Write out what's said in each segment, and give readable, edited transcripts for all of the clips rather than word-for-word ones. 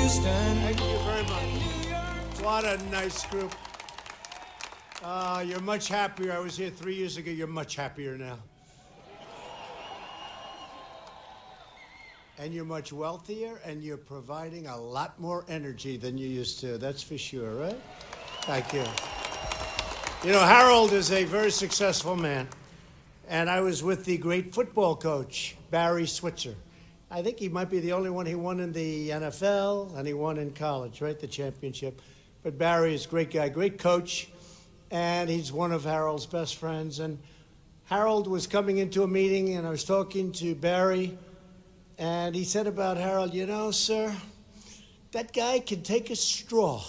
Houston. Thank you very much. What a nice group. You're much happier. I was here 3 years ago. You're much happier now. And you're much wealthier, and you're providing a lot more energy than you used to. That's for sure, right? Thank you. You know, Harold is a very successful man. And I was with the great football coach, Barry Switzer. I think he might be the only one. He won in the NFL, and he won in college, right, the championship. But Barry is a great guy, great coach, and he's one of Harold's best friends. And Harold was coming into a meeting, and I was talking to Barry, and he said about Harold, you know, sir, that guy can take a straw,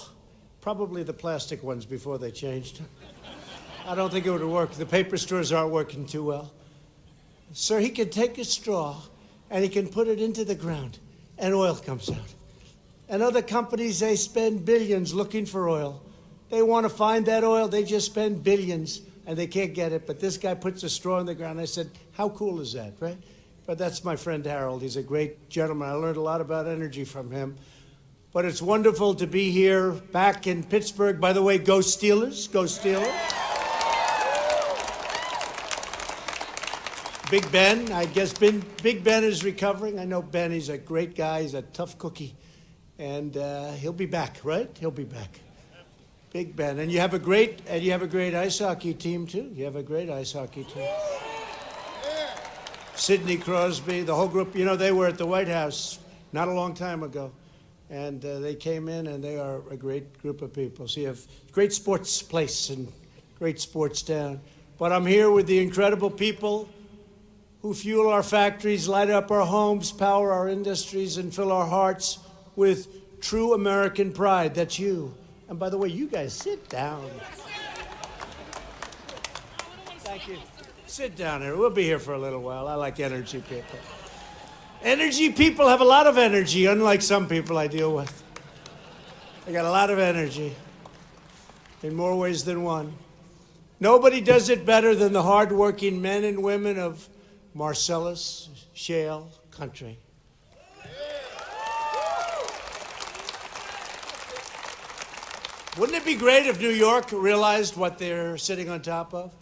probably the plastic ones before they changed. I don't think it would work. The paper straws aren't working too well. Sir, he can take a straw, and he can put it into the ground, and oil comes out. And other companies, they spend billions looking for oil. They want to find that oil, they just spend billions, and they can't get it. But this guy puts a straw in the ground. I said, how cool is that, right? But that's my friend Harold. He's a great gentleman. I learned a lot about energy from him. But it's wonderful to be here back in Pittsburgh. By the way, go Steelers, go Steelers. Big Ben, I guess Big Ben is recovering. I know Ben, he's a great guy. He's a tough cookie. And he'll be back, right? He'll be back. Big Ben. And you have a great ice hockey team, too. You have a great ice hockey team. Sidney Crosby, the whole group, you know, they were at the White House not a long time ago. And they came in, and they are a great group of people. So you have great sports place and great sports town. But I'm here with the incredible people who fuel our factories, light up our homes, power our industries, and fill our hearts with true American pride. That's you. And by the way, you guys sit down. Thank you. Sit down here. We'll be here for a little while. I like energy people. Energy people have a lot of energy, unlike some people I deal with. They got a lot of energy in more ways than one. Nobody does it better than the hardworking men and women of Marcellus Shale Country. Wouldn't it be great if New York realized what they're sitting on top of?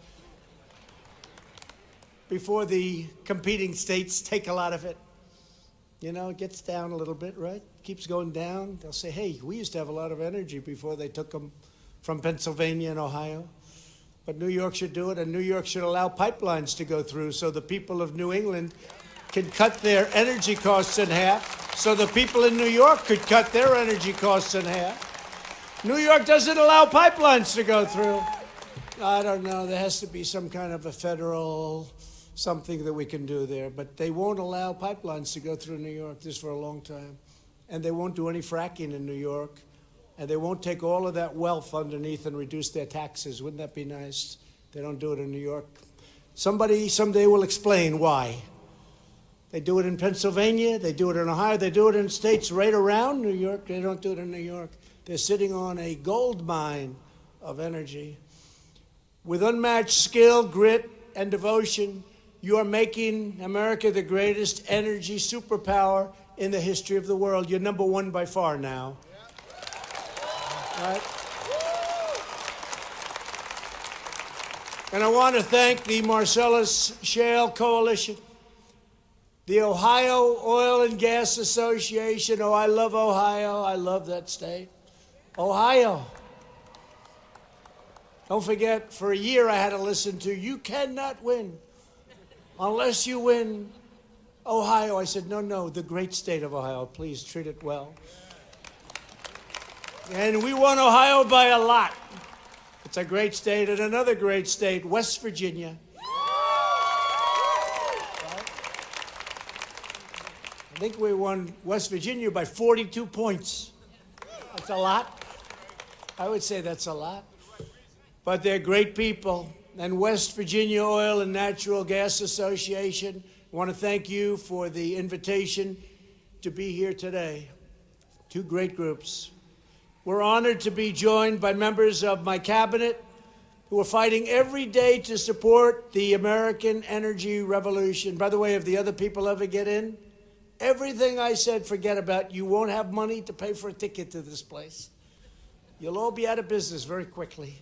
Before the competing states take a lot of it. You know, it gets down a little bit, right? Keeps going down. They'll say, hey, we used to have a lot of energy before they took them from Pennsylvania and Ohio. But New York should do it, and New York should allow pipelines to go through so the people of New England can cut their energy costs in half, so the people in New York could cut their energy costs in half. New York doesn't allow pipelines to go through. I don't know. There has to be some kind of a federal something that we can do there. But they won't allow pipelines to go through New York this for a long time. And they won't do any fracking in New York. And they won't take all of that wealth underneath and reduce their taxes. Wouldn't that be nice? They don't do it in New York. Somebody someday will explain why. They do it in Pennsylvania. They do it in Ohio. They do it in states right around New York. They don't do it in New York. They're sitting on a gold mine of energy. With unmatched skill, grit, and devotion, you are making America the greatest energy superpower in the history of the world. You're number one by far now. Right? And I want to thank the Marcellus Shale Coalition, the Ohio Oil and Gas Association. Oh, I love Ohio. I love that state. Ohio. Don't forget, for a year I had to listen to, you cannot win unless you win Ohio. I said, no, the great state of Ohio. Please treat it well. And we won Ohio by a lot. It's a great state. And another great state, West Virginia. I think we won West Virginia by 42 points. That's a lot. I would say that's a lot. But they're great people. And West Virginia Oil and Natural Gas Association, I want to thank you for the invitation to be here today. Two great groups. We're honored to be joined by members of my cabinet who are fighting every day to support the American energy revolution. By the way, if the other people ever get in, Everything I said, forget about. You won't have money to pay for a ticket to this place. You'll all be out of business very quickly.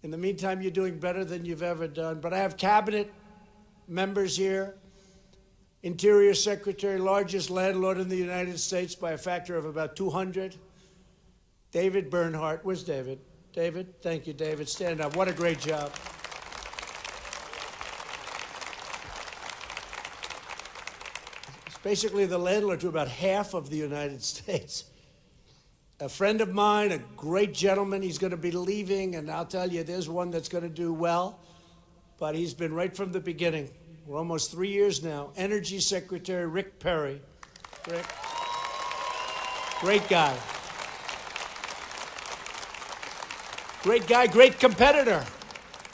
In the meantime, you're doing better than you've ever done. But I have cabinet members here. Interior Secretary, largest landlord in the United States by a factor of about 200. David Bernhardt. Where's David? David? Thank you, David. Stand up. What a great job. It's basically the landlord to about half of the United States. A friend of mine, a great gentleman, he's going to be leaving, and I'll tell you, there's one that's going to do well, but he's been right from the beginning. We're almost 3 years now. Energy Secretary Rick Perry. Rick, great guy. Great guy, great competitor.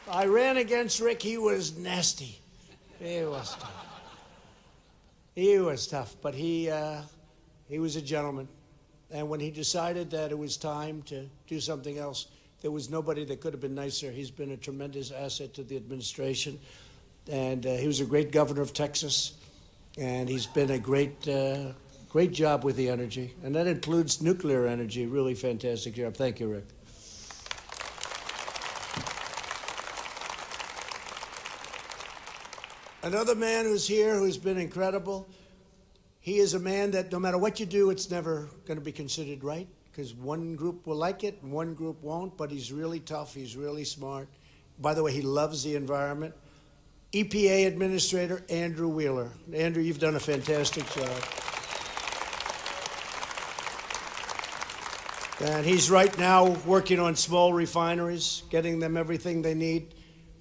I ran against Rick. He was nasty. He was tough. He was tough, but he was a gentleman. And when he decided that it was time to do something else, there was nobody that could have been nicer. He's been a tremendous asset to the administration. And he was a great governor of Texas. And he's been a great job with the energy. And that includes nuclear energy. Really fantastic job. Thank you, Rick. Another man who's here who's been incredible. He is a man that no matter what you do, it's never going to be considered right, because one group will like it and one group won't, but he's really tough. He's really smart. By the way, he loves the environment. EPA Administrator Andrew Wheeler. Andrew, you've done a fantastic job. And he's right now working on small refineries, getting them everything they need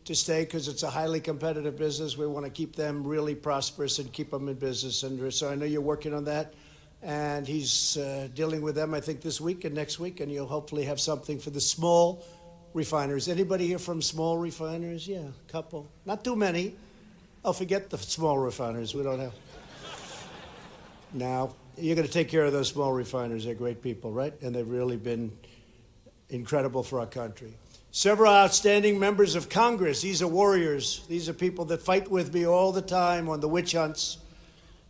to stay, because it's a highly competitive business. We want to keep them really prosperous and keep them in business. And so I know you're working on that. And he's dealing with them, I think, this week and next week. And you'll hopefully have something for the small refineries. Anybody here from small refineries? Yeah, a couple. Not too many. Oh, forget the small refineries. We don't have. Now, you're going to take care of those small refineries. They're great people, right? And they've really been incredible for our country. Several outstanding members of Congress. These are warriors. These are people that fight with me all the time on the witch hunts.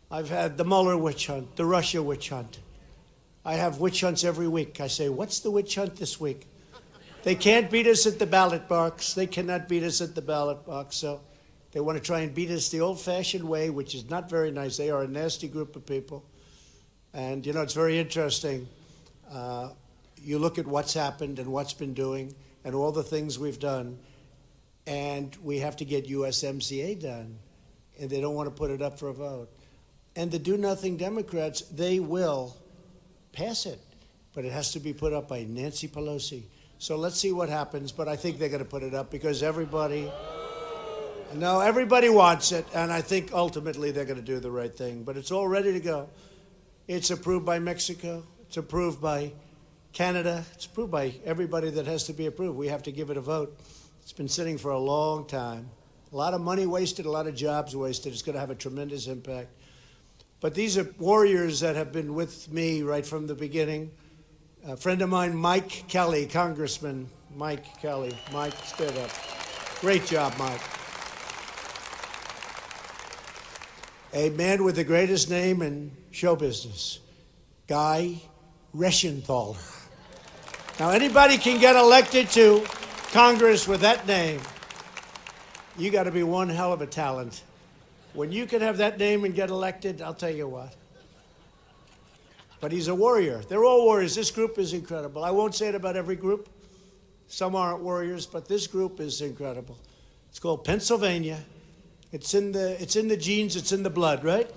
I've had the Mueller witch hunt, the Russia witch hunt. I have witch hunts every week. I say, what's the witch hunt this week? They can't beat us at the ballot box. They cannot beat us at the ballot box. So they want to try and beat us the old-fashioned way, which is not very nice. They are a nasty group of people. And, you know, it's very interesting. You look at what's happened and what's been doing and all the things we've done, and we have to get USMCA done, and they don't want to put it up for a vote. And the do-nothing Democrats, they will pass it, but it has to be put up by Nancy Pelosi. So let's see what happens, but I think they're going to put it up because everybody wants it, and I think ultimately they're going to do the right thing. But it's all ready to go. It's approved by Mexico. It's approved by Canada. It's approved by everybody that has to be approved. We have to give it a vote. It's been sitting for a long time. A lot of money wasted, a lot of jobs wasted. It's going to have a tremendous impact. But these are warriors that have been with me right from the beginning. A friend of mine, Mike Kelly, Congressman Mike Kelly. Mike, stand up. Great job, Mike. A man with the greatest name in show business, Guy Reschenthaler. Now, anybody can get elected to Congress with that name. You got to be one hell of a talent. When you can have that name and get elected, I'll tell you what. But he's a warrior. They're all warriors. This group is incredible. I won't say it about every group. Some aren't warriors, but this group is incredible. It's called Pennsylvania. It's in the genes. It's in the blood, right?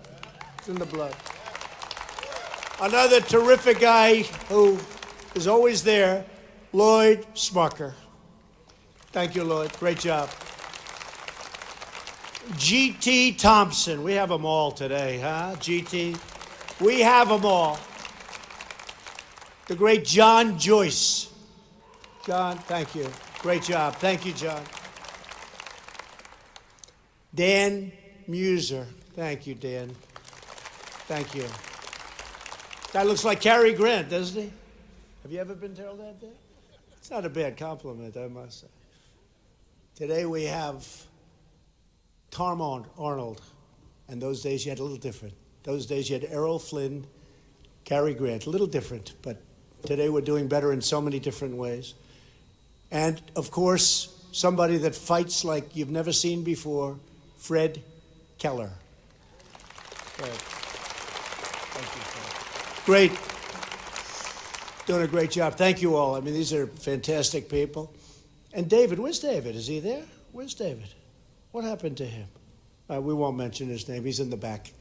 It's in the blood. Another terrific guy who is always there, Lloyd Smucker. Thank you, Lloyd. Great job. G.T. Thompson. We have them all today, huh? G.T. We have them all. The great John Joyce. John, thank you. Great job. Thank you, John. Dan Muser. Thank you, Dan. Thank you. Guy looks like Cary Grant, doesn't he? Have you ever been told that? It's not a bad compliment, I must say. Today we have Tom Arnold. And those days you had a little different. Those days you had Errol Flynn, Cary Grant, a little different, but today we're doing better in so many different ways. And, of course, somebody that fights like you've never seen before, Fred Keller. Fred. Thank you, Fred. Great. Doing a great job. Thank you all. I mean, these are fantastic people. And David, where's David? Is he there? Where's David? What happened to him? We won't mention his name. He's in the back.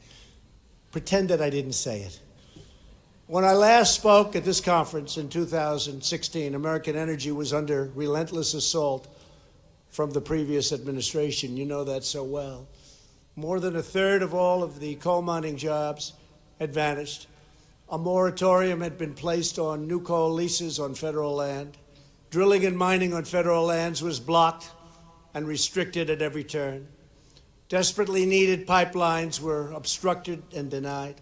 Pretend that I didn't say it. When I last spoke at this conference in 2016, American energy was under relentless assault from the previous administration. You know that so well. More than a third of all of the coal mining jobs had vanished. A moratorium had been placed on new coal leases on federal land. Drilling and mining on federal lands was blocked and restricted at every turn. Desperately needed pipelines were obstructed and denied.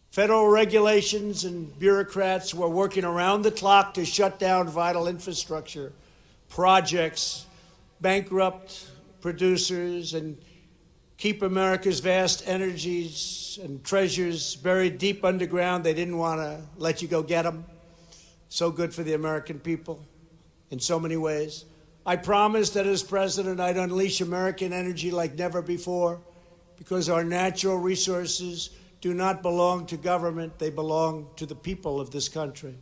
Federal regulations and bureaucrats were working around the clock to shut down vital infrastructure, projects, bankrupt producers, and keep America's vast energies and treasures buried deep underground. They didn't want to let you go get them. So good for the American people in so many ways. I promised that as president, I'd unleash American energy like never before, because our natural resources do not belong to government. They belong to the people of this country.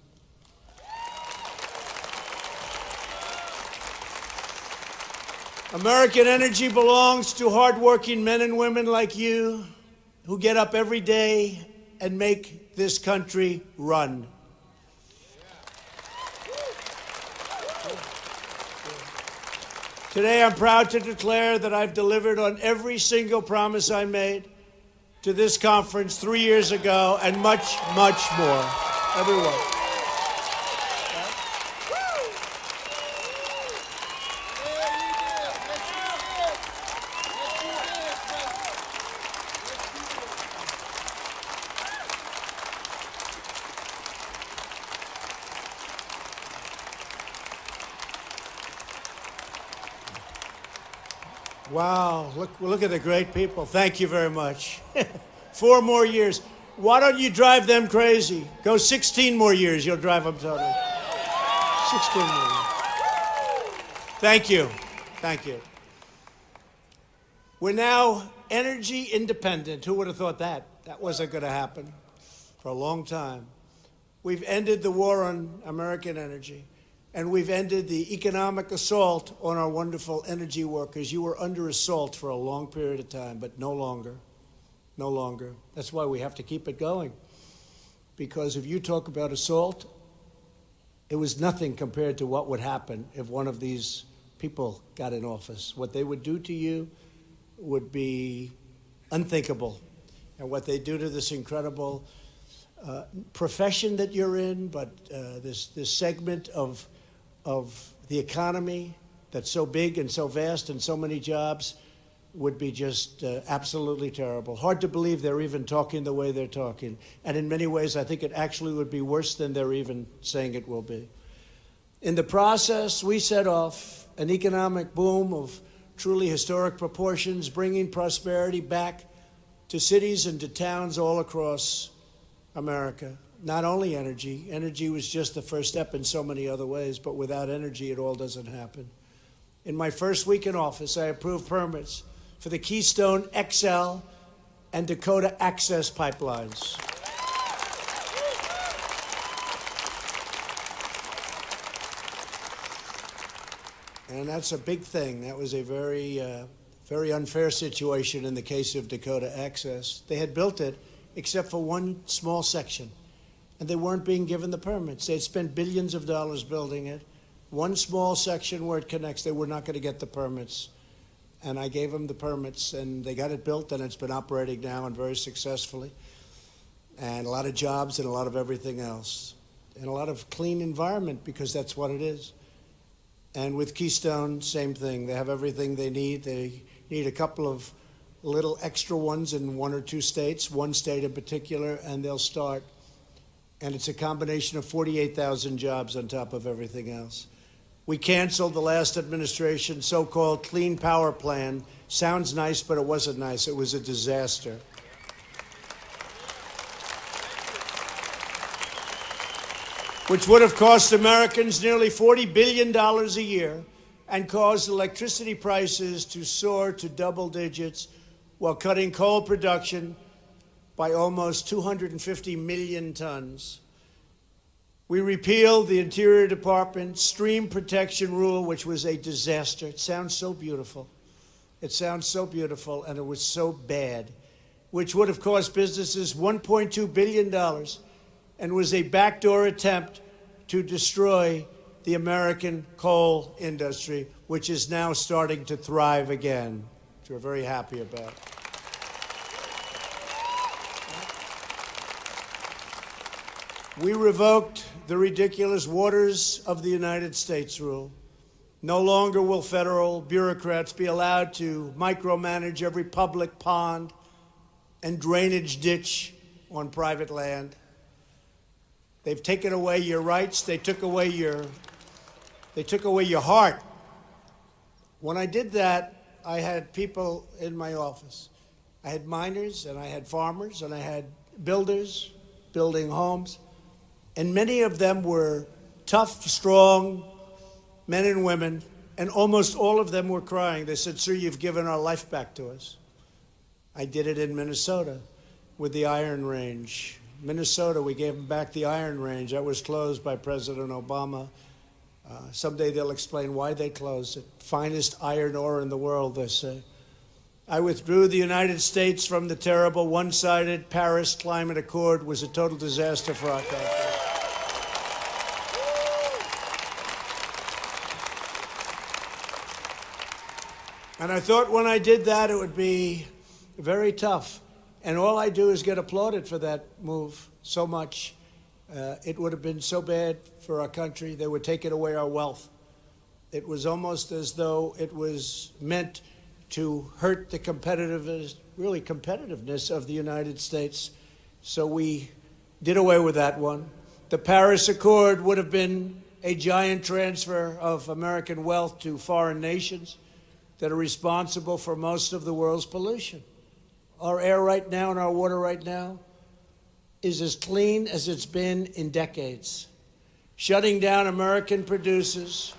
American energy belongs to hardworking men and women like you who get up every day and make this country run. Today, I'm proud to declare that I've delivered on every single promise I made to this conference 3 years ago, and much, much more. Everyone. Wow, look at the great people. Thank you very much. 4 more years. Why don't you drive them crazy? Go 16 more years, you'll drive them totally. 16 more years. Thank you. Thank you. We're now energy independent. Who would have thought that? That wasn't going to happen for a long time. We've ended the war on American energy. And we've ended the economic assault on our wonderful energy workers. You were under assault for a long period of time, but no longer. No longer. That's why we have to keep it going. Because if you talk about assault, it was nothing compared to what would happen if one of these people got in office. What they would do to you would be unthinkable. And what they do to this incredible profession that you're in, but this segment of the economy that's so big and so vast and so many jobs would be just absolutely terrible. Hard to believe they're even talking the way they're talking. And in many ways, I think it actually would be worse than they're even saying it will be. In the process, we set off an economic boom of truly historic proportions, bringing prosperity back to cities and to towns all across America. Not only energy. Energy was just the first step in so many other ways, but without energy, it all doesn't happen. In my first week in office, I approved permits for the Keystone XL and Dakota Access pipelines. And that's a big thing. That was a very unfair situation in the case of Dakota Access. They had built it except for one small section, and they weren't being given the permits. They'd spent billions of dollars building it. One small section where it connects, they were not going to get the permits. And I gave them the permits, and they got it built, and it's been operating now and very successfully. And a lot of jobs and a lot of everything else. And a lot of clean environment, because that's what it is. And with Keystone, same thing. They have everything they need. They need a couple of little extra ones in 1 or 2 states, one state in particular, and they'll start. And it's a combination of 48,000 jobs on top of everything else. We canceled the last administration's so-called Clean Power Plan. Sounds nice, but it wasn't nice. It was a disaster. which would have cost Americans nearly $40 billion a year and caused electricity prices to soar to double digits while cutting coal production by almost 250 million tons. We repealed the Interior Department stream protection rule, which was a disaster. It sounds so beautiful. It sounds so beautiful, and it was so bad, which would have cost businesses $1.2 billion and was a backdoor attempt to destroy the American coal industry, which is now starting to thrive again, which we're very happy about. We revoked the ridiculous Waters of the United States rule. No longer will federal bureaucrats be allowed to micromanage every public pond and drainage ditch on private land. They've taken away your rights. They took away your heart. When I did that, I had people in my office. I had miners, and I had farmers, and I had builders building homes. And many of them were tough, strong men and women, and almost all of them were crying. They said, "Sir, you've given our life back to us." I did it in Minnesota with the Iron Range. Minnesota, we gave them back the Iron Range. That was closed by President Obama. Someday they'll explain why they closed it. Finest iron ore in the world, they say. I withdrew the United States from the terrible one-sided Paris Climate Accord. It was a total disaster for our country. And I thought when I did that, it would be very tough. And all I do is get applauded for that move so much. It would have been so bad for our country. They would take away our wealth. It was almost as though it was meant to hurt the competitiveness of the United States. So we did away with that one. The Paris Accord would have been a giant transfer of American wealth to foreign nations that are responsible for most of the world's pollution. Our air right now and our water right now is as clean as it's been in decades. Shutting down American producers,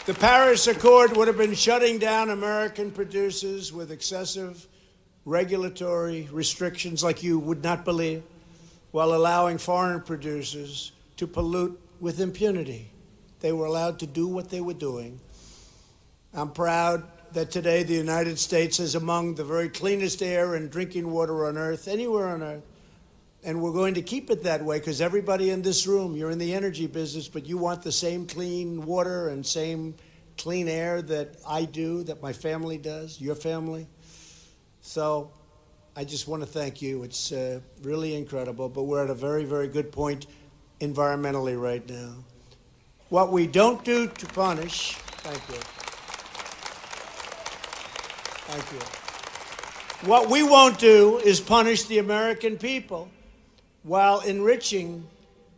the Paris Accord would have been shutting down American producers with excessive regulatory restrictions like you would not believe, while allowing foreign producers to pollute with impunity. They were allowed to do what they were doing. I'm proud that today the United States is among the very cleanest air and drinking water on earth, anywhere on earth. And we're going to keep it that way because everybody in this room, you're in the energy business, but you want the same clean water and same clean air that I do, that my family does, your family. So I just want to thank you. It's really incredible, but we're at a very, very good point environmentally right now. What we don't do to punish, thank you. Thank you. What we won't do is punish the American people while enriching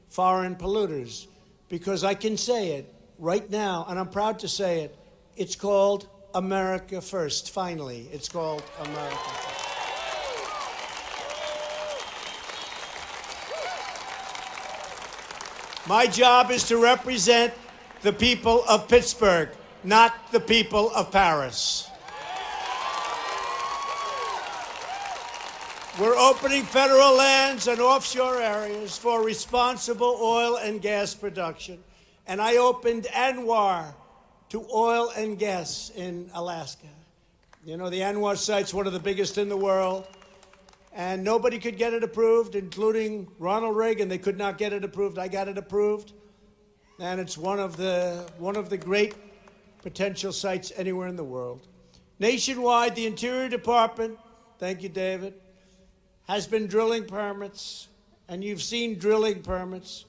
foreign polluters, because I can say it right now, and I'm proud to say it, it's called America First, finally. It's called America First. My job is to represent the people of Pittsburgh, not the people of Paris. We're opening federal lands and offshore areas for responsible oil and gas production. And I opened ANWR to oil and gas in Alaska. You know, the ANWR site's one of the biggest in the world. And nobody could get it approved, including Ronald Reagan. They could not get it approved. I got it approved. And it's one of the great potential sites anywhere in the world. Nationwide, the Interior Department, thank you, David, has been drilling permits, and you've seen drilling permits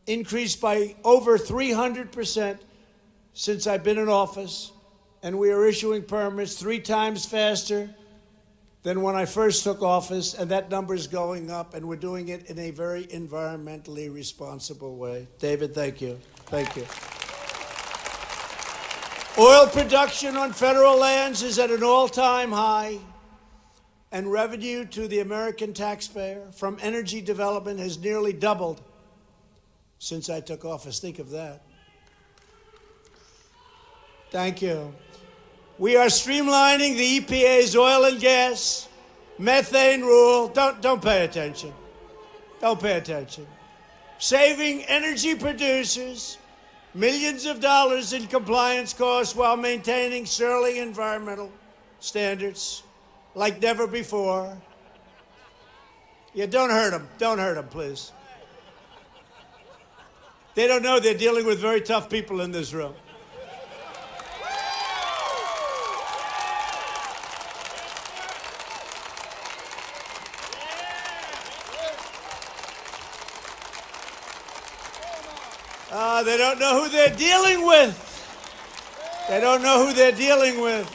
increased by over 300% since I've been in office, and we are issuing permits 3 times faster than when I first took office, and that number is going up, and we're doing it in a very environmentally responsible way. David, thank you. Thank you. Oil production on federal lands is at an all-time high, and revenue to the American taxpayer from energy development has nearly doubled since I took office. Think of that. Thank you. We are streamlining the EPA's oil and gas methane rule. Don't pay attention. Don't pay attention. Saving energy producers millions of dollars in compliance costs while maintaining sterling environmental standards like never before. Yeah, don't hurt them. Don't hurt them, please. They don't know they're dealing with very tough people in this room. They don't know who they're dealing with. They don't know who they're dealing with.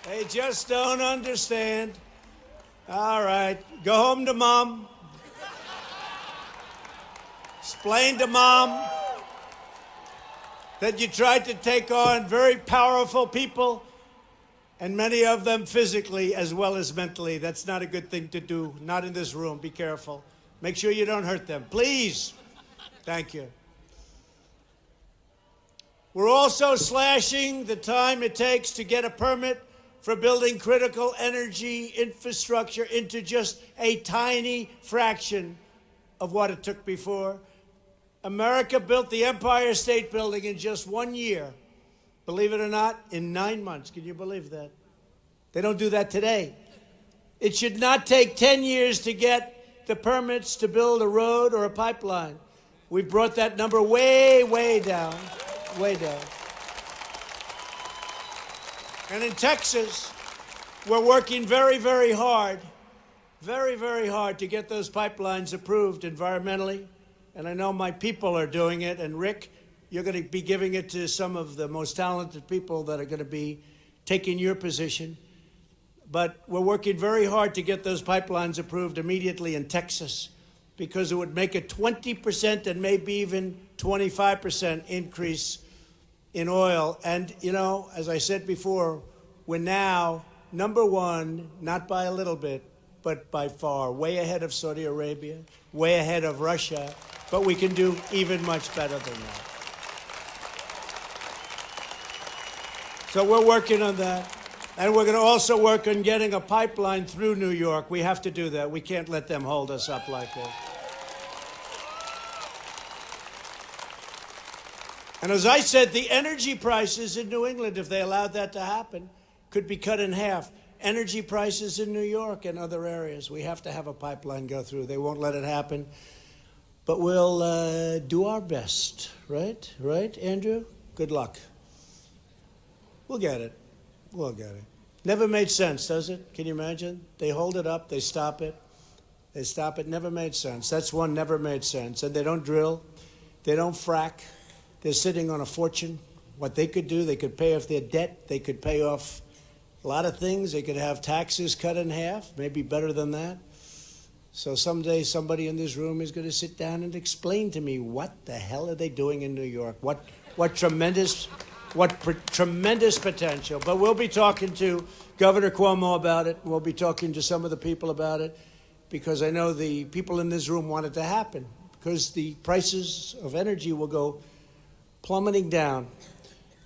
They just don't understand. All right, go home to Mom. Explain to Mom that you tried to take on very powerful people, and many of them physically as well as mentally. That's not a good thing to do. Not in this room. Be careful. Make sure you don't hurt them. Please. Thank you. We're also slashing the time it takes to get a permit for building critical energy infrastructure into just a tiny fraction of what it took before. America built the Empire State Building in just 1 year. Believe it or not, in 9 months. Can you believe that? They don't do that today. It should not take 10 years to get the permits to build a road or a pipeline. We've brought that number way, way down, way down. And in Texas, we're working very, very hard to get those pipelines approved environmentally. And I know my people are doing it. And Rick, you're going to be giving it to some of the most talented people that are going to be taking your position. But we're working very hard to get those pipelines approved immediately in Texas, because it would make a 20% and maybe even 25% increase in oil. And, you know, as I said before, we're now number one, not by a little bit, but by far, way ahead of Saudi Arabia, way ahead of Russia. But we can do even much better than that. So we're working on that. And we're going to also work on getting a pipeline through New York. We have to do that. We can't let them hold us up like this. And as I said, the energy prices in New England, if they allowed that to happen, could be cut in half. Energy prices in New York and other areas. We have to have a pipeline go through. They won't let it happen. But we'll do our best, right? Right, Andrew? Good luck. We'll get it. We'll get it. Never made sense, does it? Can you imagine? They hold it up, they stop it. They stop it. Never made sense. That's one never made sense. And they don't drill. They don't frack. They're sitting on a fortune. What they could do, they could pay off their debt. They could pay off a lot of things. They could have taxes cut in half, maybe better than that. So someday somebody in this room is going to sit down and explain to me what the hell are they doing in New York? What tremendous potential. But we'll be talking to Governor Cuomo about it. We'll be talking to some of the people about it, because I know the people in this room want it to happen, because the prices of energy will go plummeting down.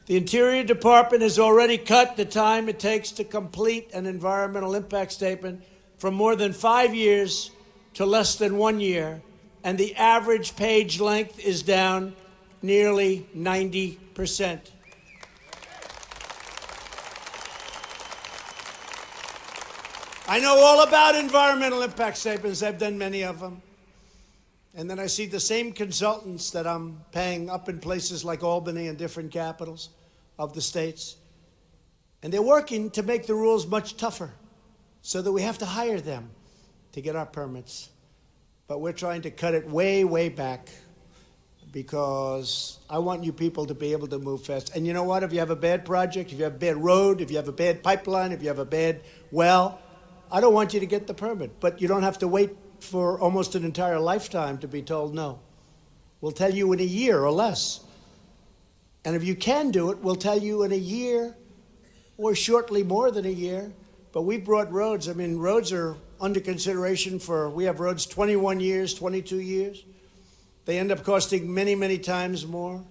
The Interior Department has already cut the time it takes to complete an environmental impact statement from more than 5 years to less than 1 year, and the average page length is down nearly 90%. I know all about environmental impact statements. I've done many of them. And then I see the same consultants that I'm paying up in places like Albany and different capitals of the states. And they're working to make the rules much tougher so that we have to hire them to get our permits. But we're trying to cut it way, way back, because I want you people to be able to move fast. And you know what? If you have a bad project, if you have a bad road, if you have a bad pipeline, if you have a bad well, I don't want you to get the permit. But you don't have to wait for almost an entire lifetime to be told no. We'll tell you in a year or less. And if you can do it, we'll tell you in a year or shortly more than a year. But we've brought roads. I mean, roads are under consideration we have roads 21 years, 22 years. They end up costing many, many times more.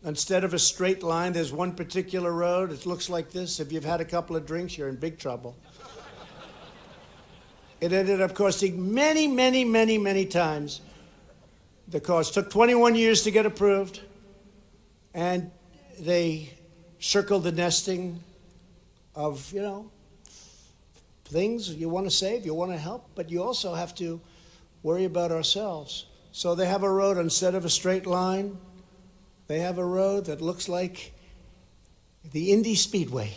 Instead of a straight line, there's one particular road. It looks like this. If you've had a couple of drinks, you're in big trouble. It ended up costing many, many, many, many times the cost. Took 21 years to get approved, and they circled the nesting of, things you want to save, you want to help, but you also have to worry about ourselves. So they have a road, instead of a straight line, they have a road that looks like the Indy Speedway.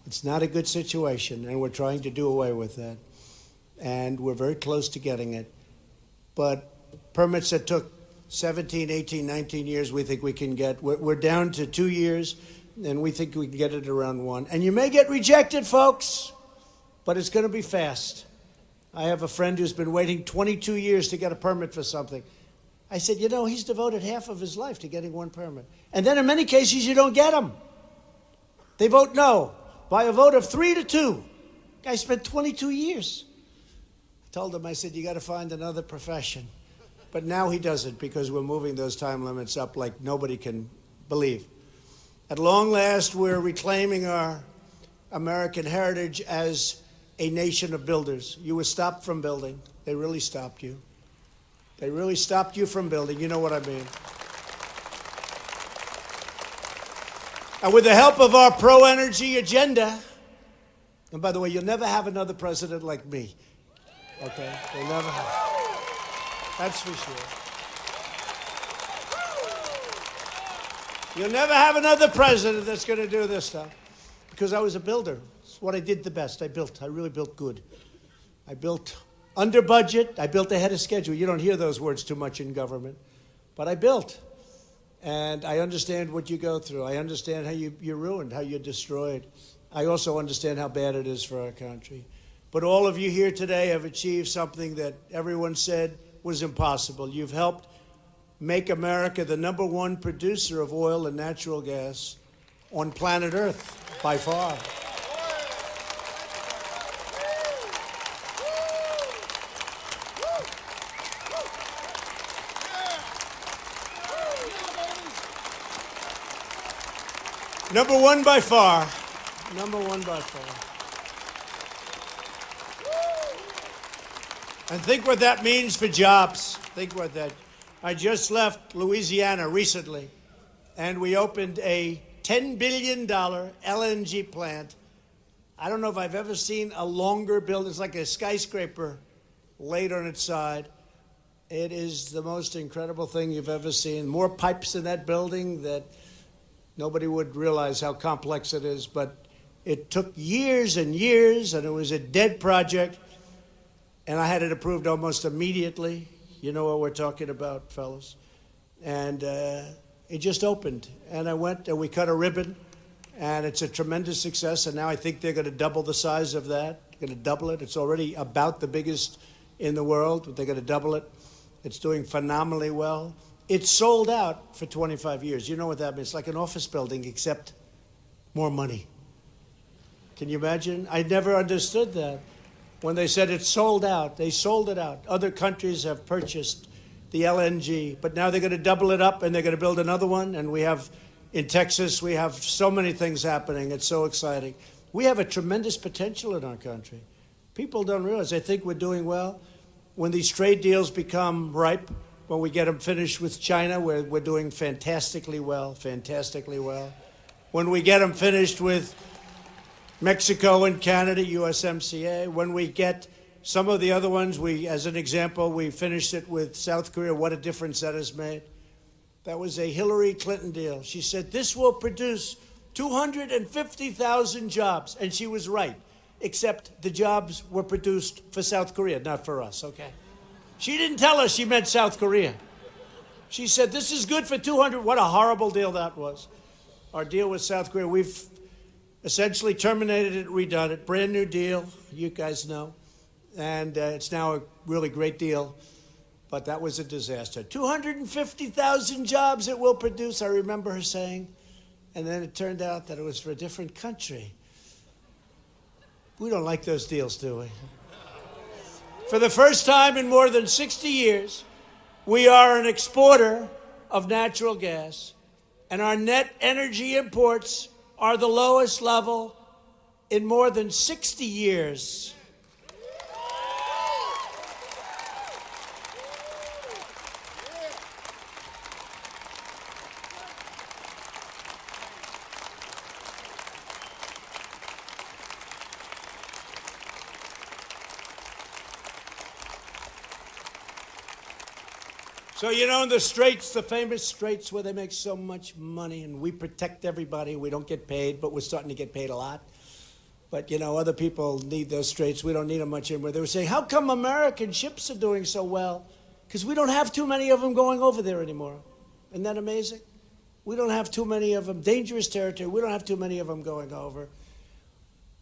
It's not a good situation, and we're trying to do away with that. And we're very close to getting it. But permits that took 17, 18, 19 years, we think we can get. We're down to 2 years, and we think we can get it around 1. And you may get rejected, folks, but it's going to be fast. I have a friend who's been waiting 22 years to get a permit for something. I said, he's devoted half of his life to getting one permit. And then in many cases, you don't get them. They vote no by a vote of 3-2. Guy spent 22 years. I told him, I said, you got to find another profession. But now he doesn't, because we're moving those time limits up like nobody can believe. At long last, we're reclaiming our American heritage as a nation of builders. You were stopped from building. They really stopped you. They really stopped you from building. You know what I mean. And with the help of our pro-energy agenda, and by the way, you'll never have another president like me. Okay? You'll never have. That's for sure. You'll never have another president that's going to do this stuff. Because I was a builder. It's what I did the best. I really built good. I built under budget. I built ahead of schedule. You don't hear those words too much in government. But I built. And I understand what you go through. I understand how you're ruined, how you're destroyed. I also understand how bad it is for our country. But all of you here today have achieved something that everyone said was impossible. You've helped make America the #1 producer of oil and natural gas on planet Earth, by far. #1 by far. #1 by far. And think what that means for jobs. I just left Louisiana recently, and we opened a $10 billion LNG plant. I don't know if I've ever seen a longer building. It's like a skyscraper laid on its side. It is the most incredible thing you've ever seen. More pipes in that building that nobody would realize how complex it is. But it took years and years, and it was a dead project. And I had it approved almost immediately. You know what we're talking about, fellas. And it just opened. And I went and we cut a ribbon. And it's a tremendous success. And now I think they're going to double the size of that. They're going to double it. It's already about the biggest in the world, but they're going to double it. It's doing phenomenally well. It's sold out for 25 years. You know what that means? It's like an office building, except more money. Can you imagine? I never understood that. When they said it's sold out, they sold it out. Other countries have purchased the LNG, but now they're going to double it up and they're going to build another one. And we have, in Texas, we have so many things happening. It's so exciting. We have a tremendous potential in our country. People don't realize. They think we're doing well. When these trade deals become ripe, when we get them finished with China, we're doing fantastically well, fantastically well. When we get them finished with Mexico and Canada, USMCA. When we get some of the other ones, as an example, we finished it with South Korea. What a difference that has made. That was a Hillary Clinton deal. She said, this will produce 250,000 jobs. And she was right, except the jobs were produced for South Korea, not for us, okay? She didn't tell us she meant South Korea. She said, this is good for 200. What a horrible deal that was. Our deal with South Korea, we've essentially terminated it, redone it. Brand new deal, you guys know. and it's now a really great deal. But that was a disaster. 250,000 jobs it will produce, I remember her saying. And then it turned out that it was for a different country. We don't like those deals, do we? For the first time in more than 60 years, we are an exporter of natural gas, and our net energy imports are the lowest level in more than 60 years. So, you know, in the Straits, the famous Straits where they make so much money and we protect everybody, we don't get paid, but we're starting to get paid a lot. But, you know, other people need those Straits. We don't need them much anymore. They were saying, how come American ships are doing so well? Because we don't have too many of them going over there anymore. Isn't that amazing? We don't have too many of them. Dangerous territory. We don't have too many of them going over.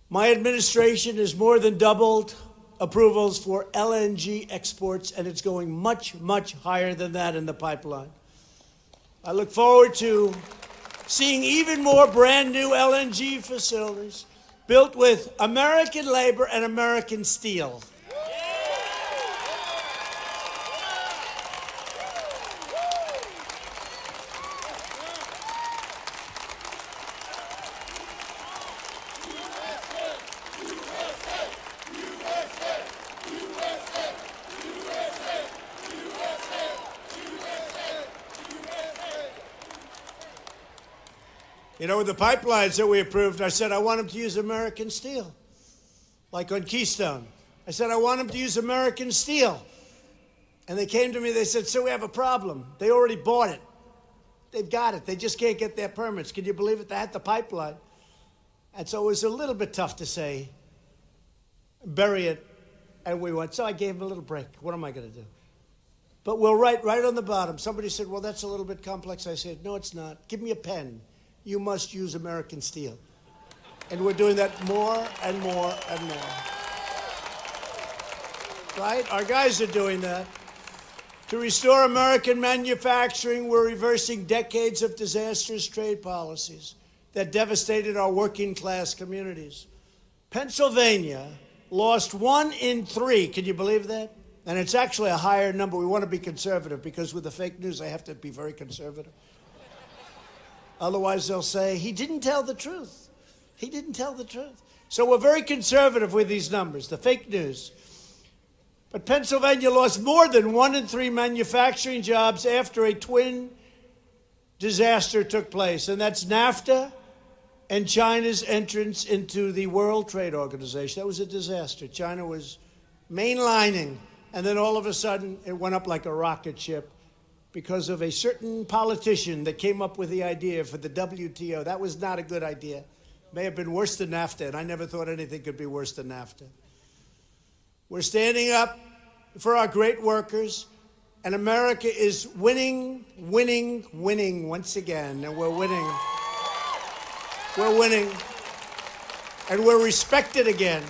My administration has more than doubled approvals for LNG exports, and it's going much, much higher than that in the pipeline. I look forward to seeing even more brand new LNG facilities built with American labor and American steel. You know, with the pipelines that we approved, I said I want them to use American steel, like on Keystone. I said I want them to use American steel. And they came to me, they said, so we have a problem. They already bought it. They've got it. They just can't get their permits. Can you believe it? They had the pipeline. And so it was a little bit tough to say, bury it, and we went. So I gave them a little break. What am I going to do? But we'll write right on the bottom. Somebody said, well, that's a little bit complex. I said, no, it's not. Give me a pen. You must use American steel. And we're doing that more and more and more. Right? Our guys are doing that. To restore American manufacturing, we're reversing decades of disastrous trade policies that devastated our working class communities. Pennsylvania lost 1 in 3. Can you believe that? And it's actually a higher number. We want to be conservative because with the fake news, I have to be very conservative. Otherwise, they'll say, he didn't tell the truth. He didn't tell the truth. So we're very conservative with these numbers, the fake news. But Pennsylvania lost more than 1 in 3 manufacturing jobs after a twin disaster took place, and that's NAFTA and China's entrance into the World Trade Organization. That was a disaster. China was mainlining, and then all of a sudden it went up like a rocket ship because of a certain politician that came up with the idea for the WTO. That was not a good idea. May have been worse than NAFTA, and I never thought anything could be worse than NAFTA. We're standing up for our great workers, and America is winning, winning, winning once again, and we're winning. We're winning, and we're respected again.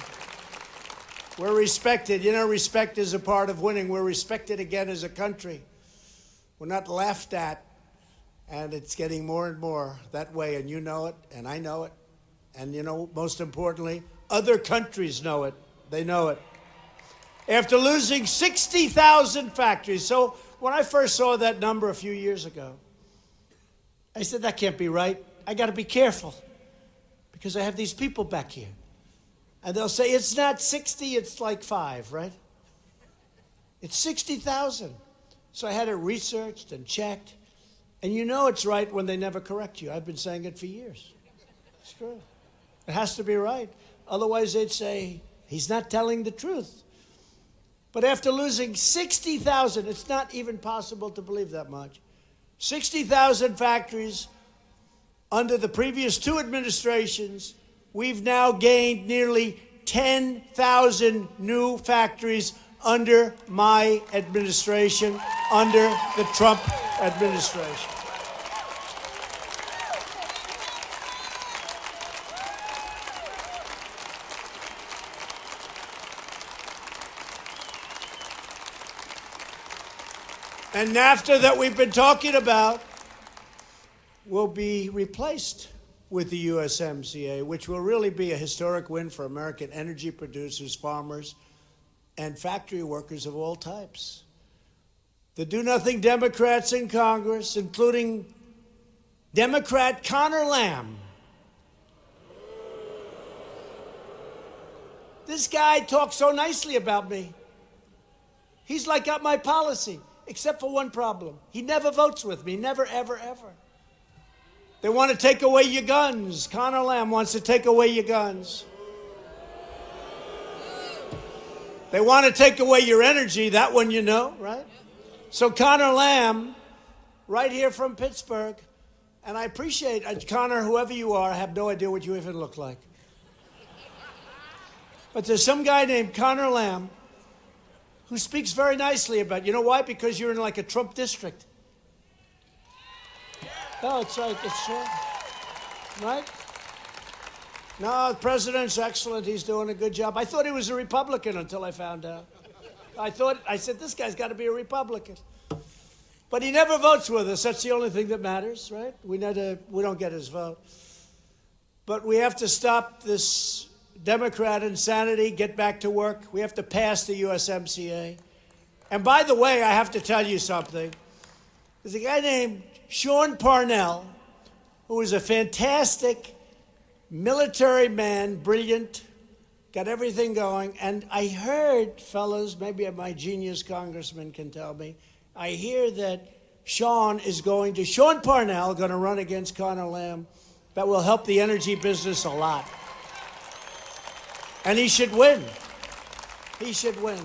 We're respected. You know, respect is a part of winning. We're respected again as a country. We're not laughed at, and it's getting more and more that way, and you know it, and I know it, and you know, most importantly, other countries know it. They know it. After losing 60,000 factories, so when I first saw that number a few years ago, I said, that can't be right. I got to be careful, because I have these people back here, and they'll say, it's not 60, it's like 5, right? It's 60,000. So I had it researched and checked. And you know it's right when they never correct you. I've been saying it for years. It's true. It has to be right. Otherwise, they'd say, he's not telling the truth. But after losing 60,000, it's not even possible to believe that much. 60,000 factories under the previous 2 administrations, we've now gained nearly 10,000 new factories under my administration, under the Trump administration. And NAFTA that we've been talking about will be replaced with the USMCA, which will really be a historic win for American energy producers, farmers, and factory workers of all types. The do-nothing Democrats in Congress, including Democrat Connor Lamb. This guy talks so nicely about me. He's like got my policy, except for one problem. He never votes with me, never, ever, ever. They want to take away your guns. Connor Lamb wants to take away your guns. They want to take away your energy, that one you know, right? So Connor Lamb, right here from Pittsburgh, and I appreciate, Connor, whoever you are, I have no idea what you even look like. But there's some guy named Connor Lamb who speaks very nicely about, you know why? Because you're in like a Trump district. No, it's right, it's true. Right? No, the president's excellent. He's doing a good job. I thought he was a Republican until I found out. I said, this guy's got to be a Republican. But he never votes with us. That's the only thing that matters, right? We don't get his vote. But we have to stop this Democrat insanity, get back to work. We have to pass the USMCA. And by the way, I have to tell you something. There's a guy named Sean Parnell, who is a fantastic military man, brilliant, got everything going. And I heard, fellas, maybe my genius congressman can tell me, I hear that Sean Parnell going to run against Connor Lamb. That will help the energy business a lot. And he should win. He should win.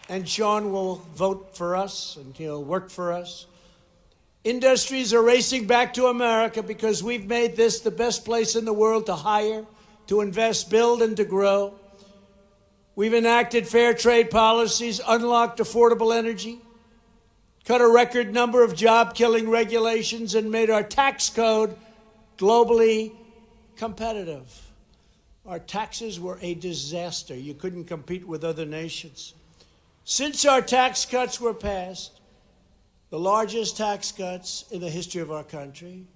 And Sean will vote for us, and he'll work for us. Industries are racing back to America because we've made this the best place in the world to hire, to invest, build, and to grow. We've enacted fair trade policies, unlocked affordable energy, cut a record number of job-killing regulations, and made our tax code globally competitive. Our taxes were a disaster. You couldn't compete with other nations. Since our tax cuts were passed, the largest tax cuts in the history of our country,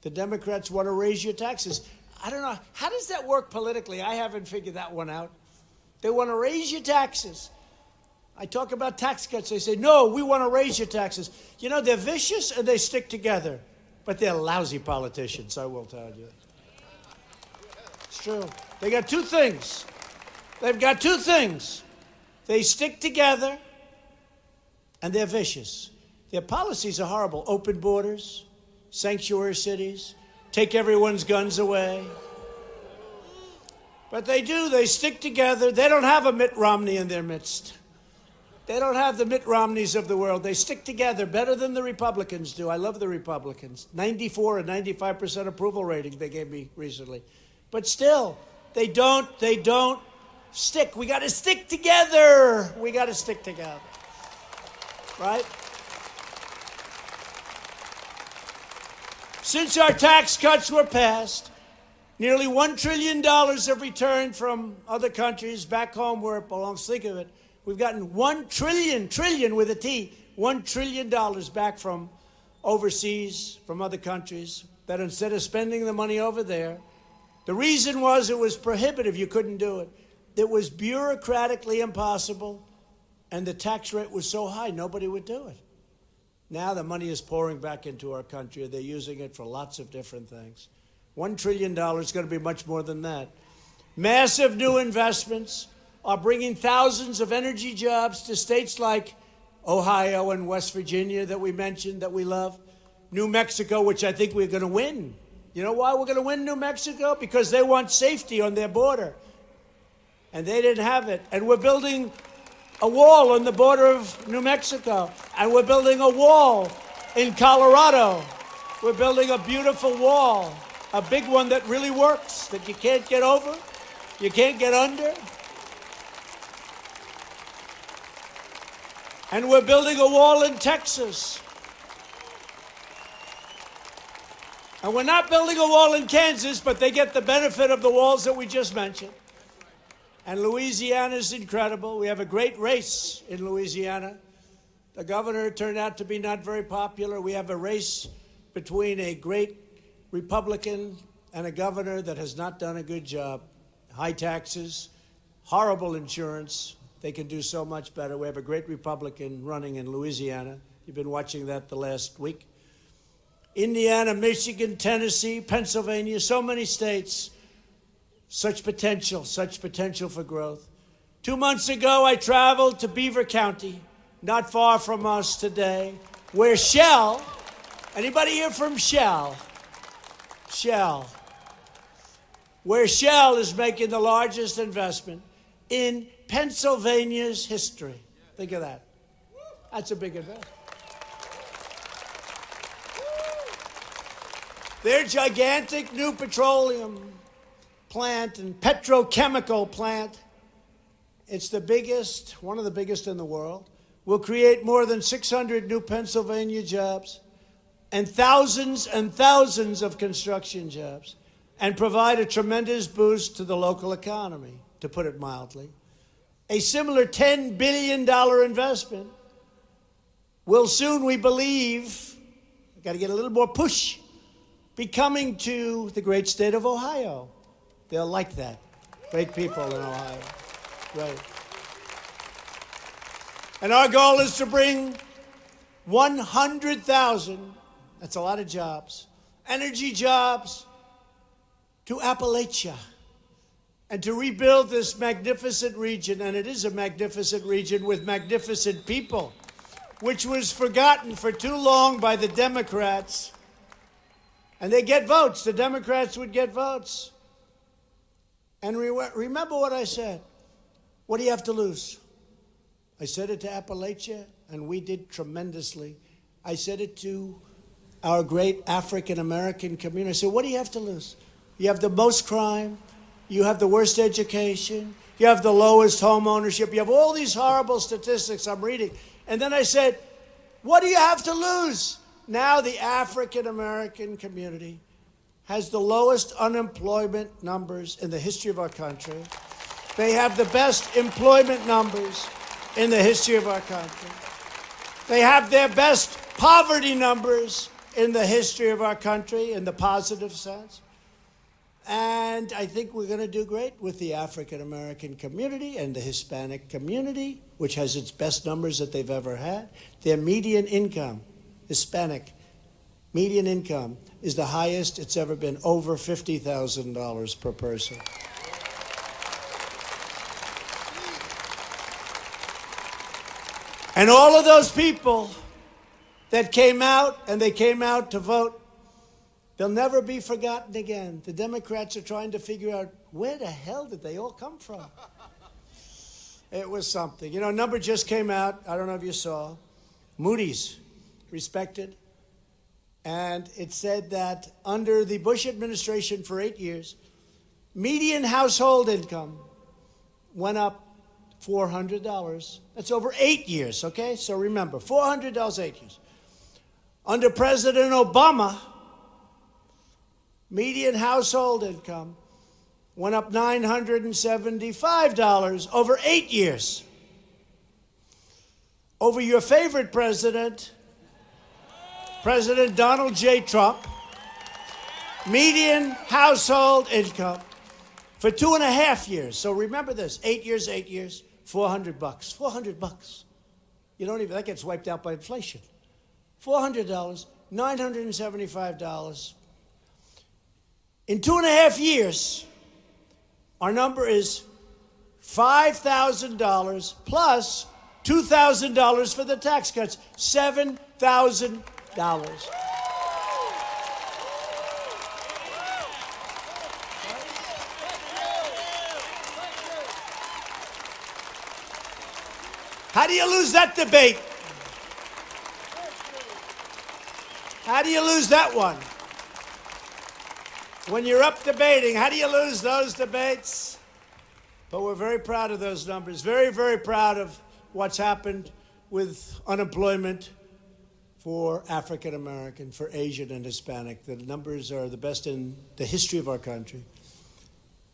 the Democrats want to raise your taxes. I don't know. How does that work politically? I haven't figured that one out. They want to raise your taxes. I talk about tax cuts. They say, no, we want to raise your taxes. You know, they're vicious and they stick together. But they're lousy politicians, I will tell you. It's true. They got two things. They've got two things. They stick together and they're vicious. Their policies are horrible. Open borders, sanctuary cities, take everyone's guns away. But they do. They stick together. They don't have a Mitt Romney in their midst. They don't have the Mitt Romneys of the world. They stick together better than the Republicans do. I love the Republicans. 94 and 95% approval rating they gave me recently. But still, they don't stick. We got to stick together. We got to stick together. Right? Since our tax cuts were passed, nearly $1 trillion have returned from other countries back home where it belongs. Think of it. We've gotten $1 trillion with a T, $1 trillion back from overseas, from other countries, that instead of spending the money over there, the reason was it was prohibitive. You couldn't do it. It was bureaucratically impossible, and the tax rate was so high, nobody would do it. Now the money is pouring back into our country. They're using it for lots of different things. $1 trillion is going to be much more than that. Massive new investments are bringing thousands of energy jobs to states like Ohio and West Virginia that we mentioned, that we love. New Mexico, which I think we're going to win. You know why we're going to win New Mexico? Because they want safety on their border. And they didn't have it. And we're building a wall on the border of New Mexico. And we're building a wall in Colorado. We're building a beautiful wall, a big one that really works, that you can't get over, you can't get under. And we're building a wall in Texas. And we're not building a wall in Kansas, but they get the benefit of the walls that we just mentioned. And Louisiana is incredible. We have a great race in Louisiana. The governor turned out to be not very popular. We have a race between a great Republican and a governor that has not done a good job. High taxes, horrible insurance. They can do so much better. We have a great Republican running in Louisiana. You've been watching that the last week. Indiana, Michigan, Tennessee, Pennsylvania, so many states. Such potential for growth. 2 months ago, I traveled to Beaver County, not far from us today, where Shell, anybody here from Shell? Shell. Where Shell is making the largest investment in Pennsylvania's history. Think of that. That's a big investment. Their gigantic new petroleum plant and petrochemical plant, it's the biggest, one of the biggest in the world, will create more than 600 new Pennsylvania jobs and thousands of construction jobs and provide a tremendous boost to the local economy, to put it mildly. A similar $10 billion investment will soon, we believe, got to get a little more push, be coming to the great state of Ohio. They'll like that. Great people in Ohio. Right. And our goal is to bring 100,000, that's a lot of jobs, energy jobs, to Appalachia and to rebuild this magnificent region. And it is a magnificent region with magnificent people, which was forgotten for too long by the Democrats. And they get votes. The Democrats would get votes. And remember what I said. What do you have to lose? I said it to Appalachia, and we did tremendously. I said it to our great African-American community. I said, what do you have to lose? You have the most crime. You have the worst education. You have the lowest home ownership. You have all these horrible statistics I'm reading. And then I said, what do you have to lose? Now the African-American community has the lowest unemployment numbers in the history of our country. They have the best employment numbers in the history of our country. They have their best poverty numbers in the history of our country in the positive sense. And I think we're going to do great with the African-American community and the Hispanic community, which has its best numbers that they've ever had. Their median income, Hispanic median income, is the highest it's ever been, over $50,000 per person. And all of those people that came out, and they came out to vote, they'll never be forgotten again. The Democrats are trying to figure out, where the hell did they all come from? It was something. You know, a number just came out. I don't know if you saw. Moody's, respected. And it said that under the Bush administration for 8 years, median household income went up $400. That's over 8 years, okay? So remember, $400, 8 years. Under President Obama, median household income went up $975 over 8 years. Over your favorite president, President Donald J. Trump, median household income for 2.5 years. So remember this, 8 years, $400. $400. You don't even, that gets wiped out by inflation. $400, $975. In 2.5 years, our number is $5,000 plus $2,000 for the tax cuts, $7,000. How do you lose that debate? How do you lose that one? When you're up debating, how do you lose those debates? But we're very proud of those numbers, very, very proud of what's happened with unemployment for African American, for Asian and Hispanic. The numbers are the best in the history of our country.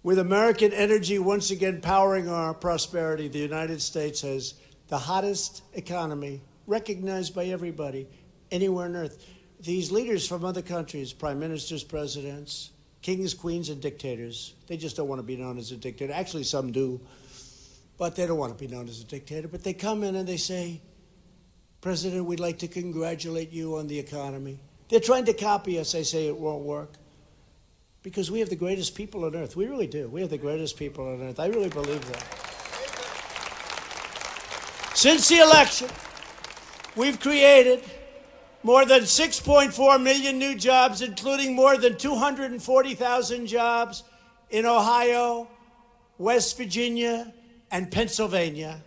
With American energy once again powering our prosperity, the United States has the hottest economy, recognized by everybody anywhere on earth. These leaders from other countries, prime ministers, presidents, kings, queens, and dictators, they just don't want to be known as a dictator. Actually, some do, but they don't want to be known as a dictator. But they come in and they say, President, we'd like to congratulate you on the economy. They're trying to copy us. I say it won't work. Because we have the greatest people on earth. We really do. We have the greatest people on earth. I really believe that. Since the election, we've created more than 6.4 million new jobs, including more than 240,000 jobs in Ohio, West Virginia, and Pennsylvania.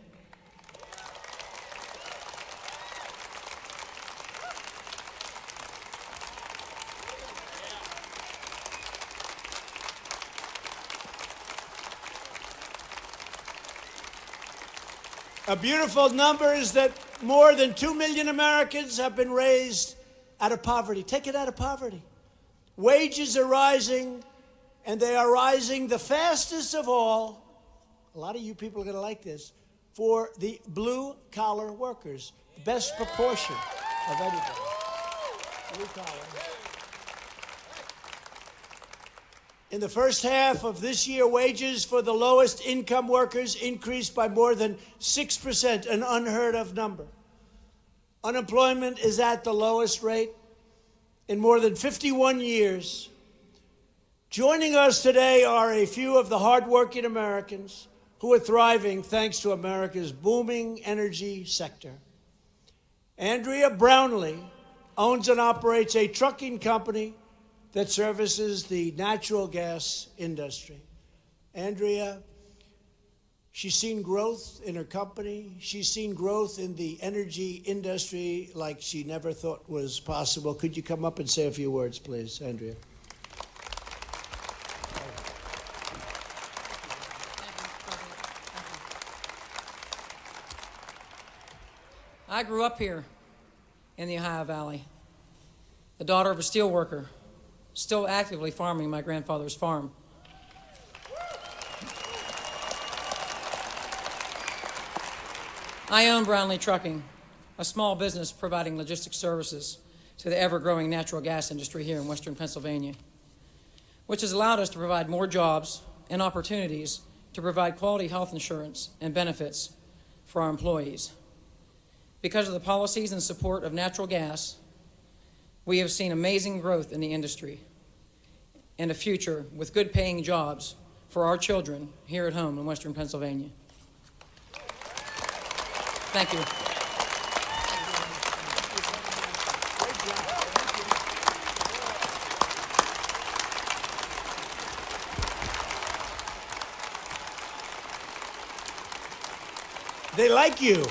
A beautiful number is that more than 2 million Americans have been raised out of poverty. Take it out of poverty. Wages are rising, and they are rising the fastest of all. A lot of you people are going to like this. For the blue-collar workers, the best proportion of anybody. Blue-collar. In the first half of this year, wages for the lowest income workers increased by more than 6%, an unheard of number. Unemployment is at the lowest rate in more than 51 years. Joining us today are a few of the hardworking Americans who are thriving thanks to America's booming energy sector. Andrea Brownlee owns and operates a trucking company that services the natural gas industry. Andrea, she's seen growth in her company. She's seen growth in the energy industry like she never thought was possible. Could you come up and say a few words, please, Andrea? I grew up here in the Ohio Valley, the daughter of a steel worker, still actively farming my grandfather's farm. I own Brownlee Trucking, a small business providing logistics services to the ever-growing natural gas industry here in western Pennsylvania, which has allowed us to provide more jobs and opportunities to provide quality health insurance and benefits for our employees. Because of the policies and support of natural gas, we have seen amazing growth in the industry and a future with good paying jobs for our children here at home in western Pennsylvania. Thank you. They like you.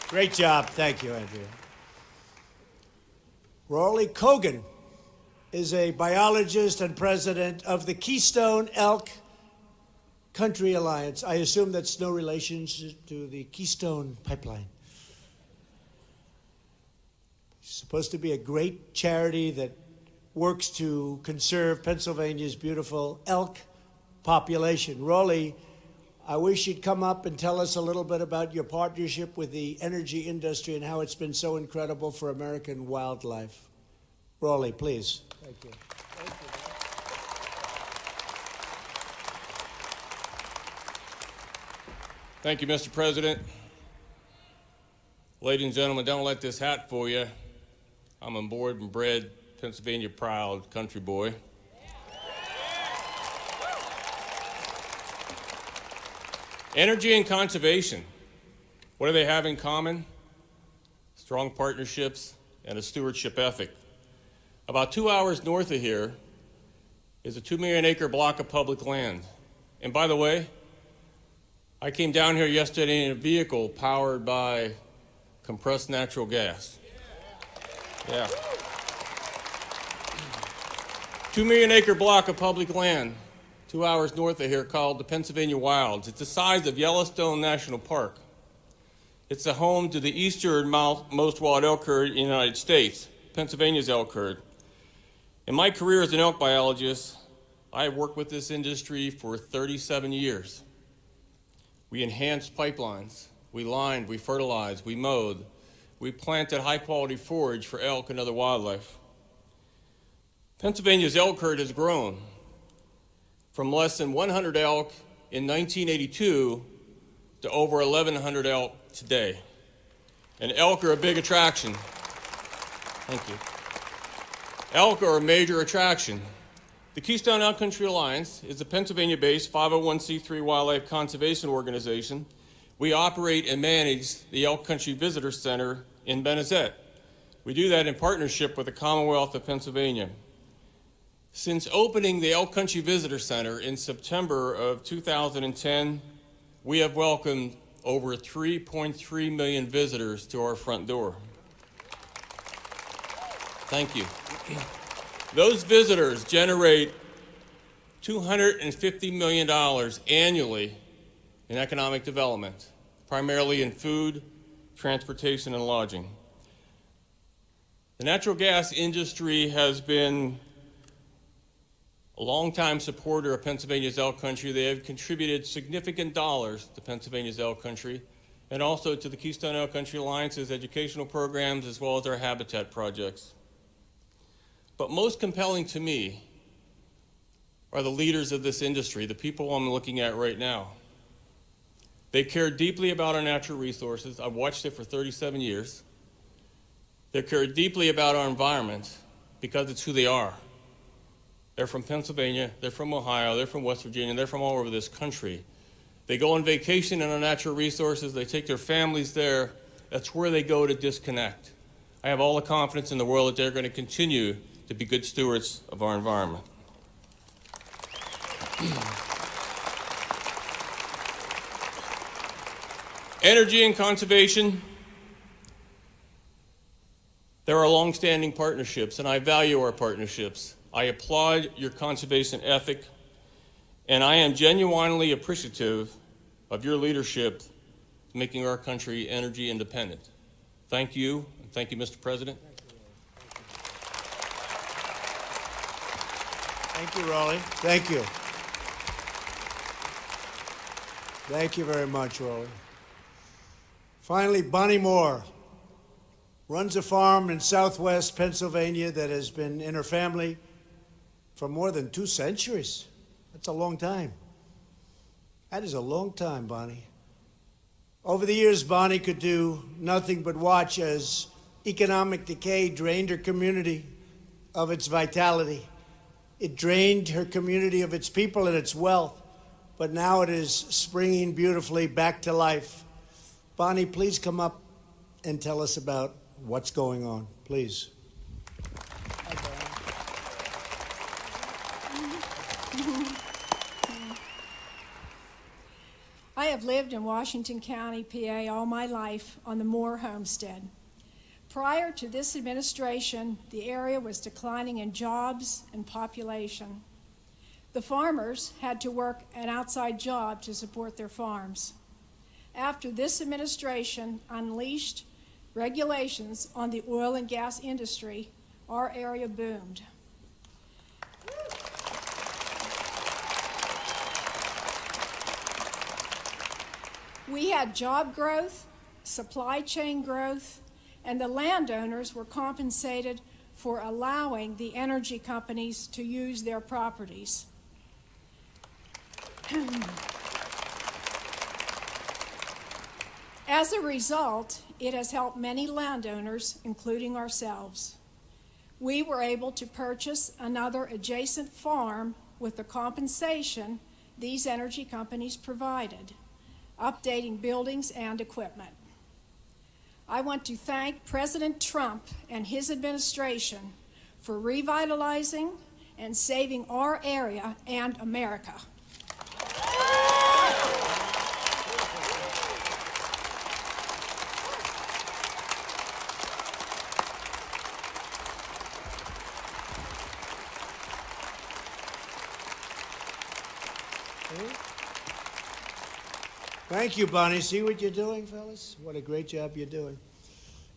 Great job. Thank you, Andrea. Rolly Kogan is a biologist and president of the Keystone Elk Country Alliance. I assume that's no relation to the Keystone Pipeline. It's supposed to be a great charity that works to conserve Pennsylvania's beautiful elk population. Rolly, I wish you'd come up and tell us a little bit about your partnership with the energy industry and how it's been so incredible for American wildlife. Rolly, please. Thank you. Thank you. Thank you, Mr. President. Ladies and gentlemen, don't let this hat fool you. I'm a born and bred, Pennsylvania proud country boy. Energy and conservation, what do they have in common? Strong partnerships and a stewardship ethic. About 2 hours north of here is a 2 million acre block of public land. And by the way, I came down here yesterday in a vehicle powered by compressed natural gas. Yeah. 2 million acre block of public land 2 hours north of here called the Pennsylvania Wilds. It's the size of Yellowstone National Park. It's the home to the easternmost wild elk herd in the United States, Pennsylvania's elk herd. In my career as an elk biologist, I have worked with this industry for 37 years. We enhanced pipelines we lined, we fertilized, we mowed, we planted high-quality forage for elk and other wildlife. Pennsylvania's elk herd has grown from less than 100 elk in 1982 to over 1,100 elk today. And elk are a big attraction. Thank you. Elk are a major attraction. The Keystone Elk Country Alliance is a Pennsylvania-based 501c3 wildlife conservation organization. We operate and manage the Elk Country Visitor Center in Benezet. We do that in partnership with the Commonwealth of Pennsylvania. Since opening the Elk Country Visitor Center in September of 2010, we have welcomed over 3.3 million visitors to our front door. Thank you. Those visitors generate $250 million annually in economic development, primarily in food, transportation, and lodging. The natural gas industry has been a longtime supporter of Pennsylvania's elk country. They have contributed significant dollars to Pennsylvania's elk country and also to the Keystone Elk Country Alliance's educational programs as well as our habitat projects. But most compelling to me are the leaders of this industry, the people I'm looking at right now. They care deeply about our natural resources. I've watched it for 37 years. They care deeply about our environment because it's who they are. They're from Pennsylvania, they're from Ohio, they're from West Virginia, they're from all over this country. They go on vacation in our natural resources, they take their families there. That's where they go to disconnect. I have all the confidence in the world that they're going to continue to be good stewards of our environment. Energy and conservation, there are long-standing partnerships, and I value our partnerships. I applaud your conservation ethic, and I am genuinely appreciative of your leadership making our country energy independent. Thank you, and thank you, Mr. President. Thank you, Raleigh. Thank you. Thank you very much, Raleigh. Finally, Bonnie Moore runs a farm in southwest Pennsylvania that has been in her family for more than 2 centuries. That's a long time. That is a long time, Bonnie. Over the years, Bonnie could do nothing but watch as economic decay drained her community of its vitality. It drained her community of its people and its wealth, but now it is springing beautifully back to life. Bonnie, please come up and tell us about what's going on, please. I have lived in Washington County, PA, all my life on the Moore homestead. Prior to this administration, the area was declining in jobs and population. The farmers had to work an outside job to support their farms. After this administration unleashed regulations on the oil and gas industry, our area boomed. We had job growth, supply chain growth, and the landowners were compensated for allowing the energy companies to use their properties. As a result, it has helped many landowners, including ourselves. We were able to purchase another adjacent farm with the compensation these energy companies provided, updating buildings and equipment. I want to thank President Trump and his administration for revitalizing and saving our area and America. Thank you, Bonnie. See what you're doing, fellas? What a great job you're doing.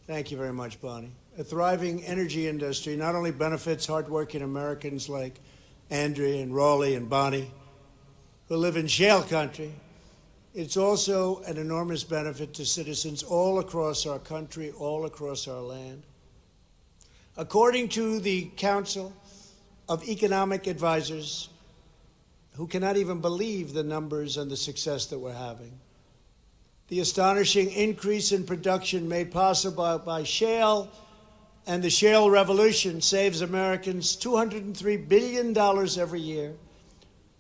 Thank you very much, Bonnie. A thriving energy industry not only benefits hardworking Americans like Andrea and Raleigh and Bonnie, who live in shale country, It's also an enormous benefit to citizens all across our country, all across our land. According to the Council of Economic Advisors, who cannot even believe the numbers and the success that we're having, the astonishing increase in production made possible by shale and the shale revolution saves Americans $203 billion every year,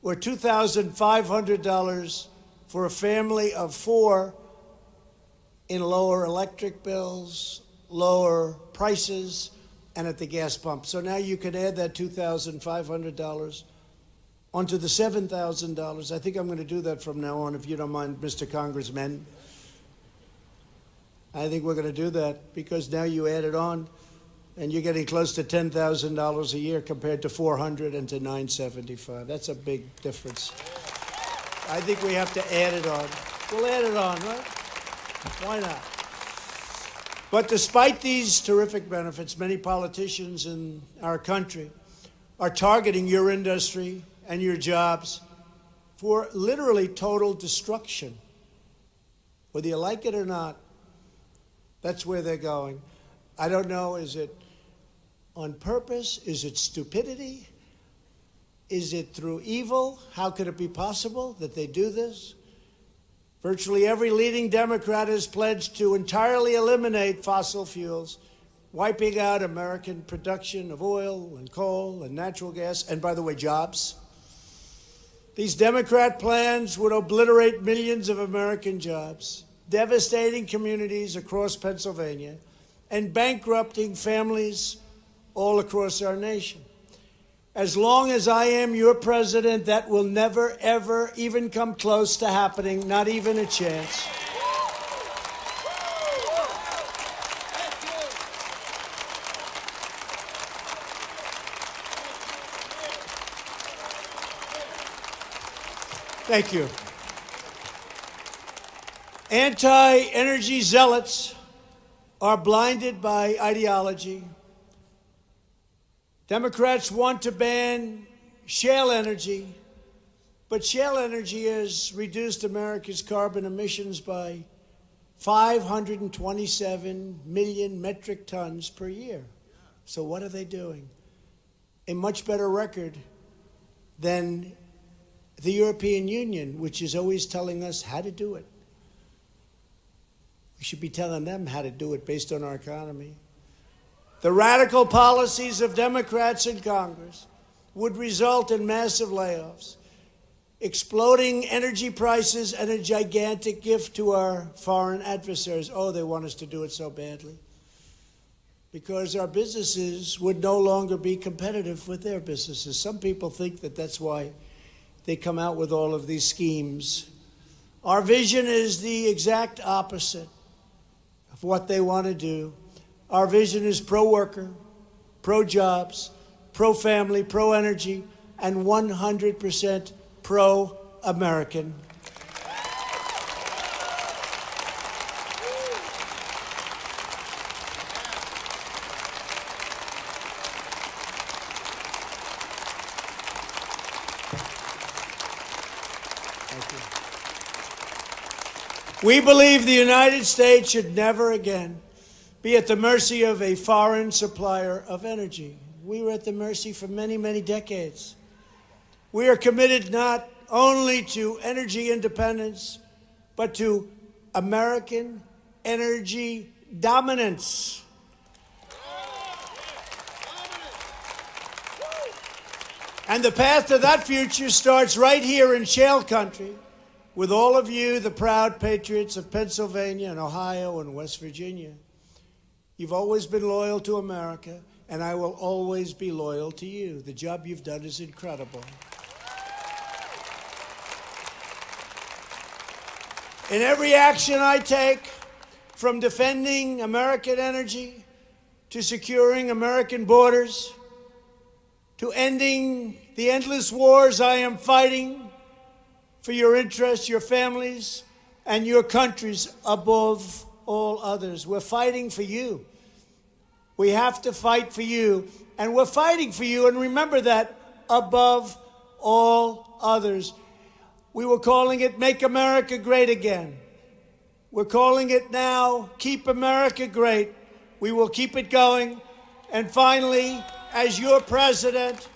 or $2,500 for a family of 4 in lower electric bills, lower prices, and at the gas pump. So now you can add that $2,500 onto the $7,000. I think I'm going to do that from now on, if you don't mind, Mr. Congressman. I think we're going to do that because now you add it on, and you're getting close to $10,000 a year compared to $400 and to $975. That's a big difference. I think we have to add it on. We'll add it on, right? Why not? But despite these terrific benefits, many politicians in our country are targeting your industry and your jobs for literally total destruction. Whether you like it or not, that's where they're going. I don't know, is it on purpose? Is it stupidity? Is it through evil? How could it be possible that they do this? Virtually every leading Democrat has pledged to entirely eliminate fossil fuels, wiping out American production of oil and coal and natural gas, and by the way, jobs. These Democrat plans would obliterate millions of American jobs, devastating communities across Pennsylvania, and bankrupting families all across our nation. As long as I am your president, that will never, ever even come close to happening, not even a chance. Thank you. Anti-energy zealots are blinded by ideology. Democrats want to ban shale energy, but shale energy has reduced America's carbon emissions by 527 million metric tons per year. So what are they doing? A much better record than the European Union, which is always telling us how to do it. We should be telling them how to do it based on our economy. The radical policies of Democrats in Congress would result in massive layoffs, exploding energy prices, and a gigantic gift to our foreign adversaries. Oh, they want us to do it so badly. Because our businesses would no longer be competitive with their businesses. Some people think that that's why they come out with all of these schemes. Our vision is the exact opposite of what they want to do. Our vision is pro-worker, pro-jobs, pro-family, pro-energy, and 100% pro-American. We believe the United States should never again be at the mercy of a foreign supplier of energy. We were at the mercy for many, many decades. We are committed not only to energy independence, but to American energy dominance. And the path to that future starts right here in shale country, with all of you, the proud patriots of Pennsylvania and Ohio and West Virginia. You've always been loyal to America, and I will always be loyal to you. The job you've done is incredible. In every action I take, from defending American energy to securing American borders, to ending the endless wars I am fighting for your interests, your families, and your countries above all others. We're fighting for you. We have to fight for you, and we're fighting for you, and remember that above all others. We were calling it Make America Great Again. We're calling it now Keep America Great. We will keep it going. And finally, as your president,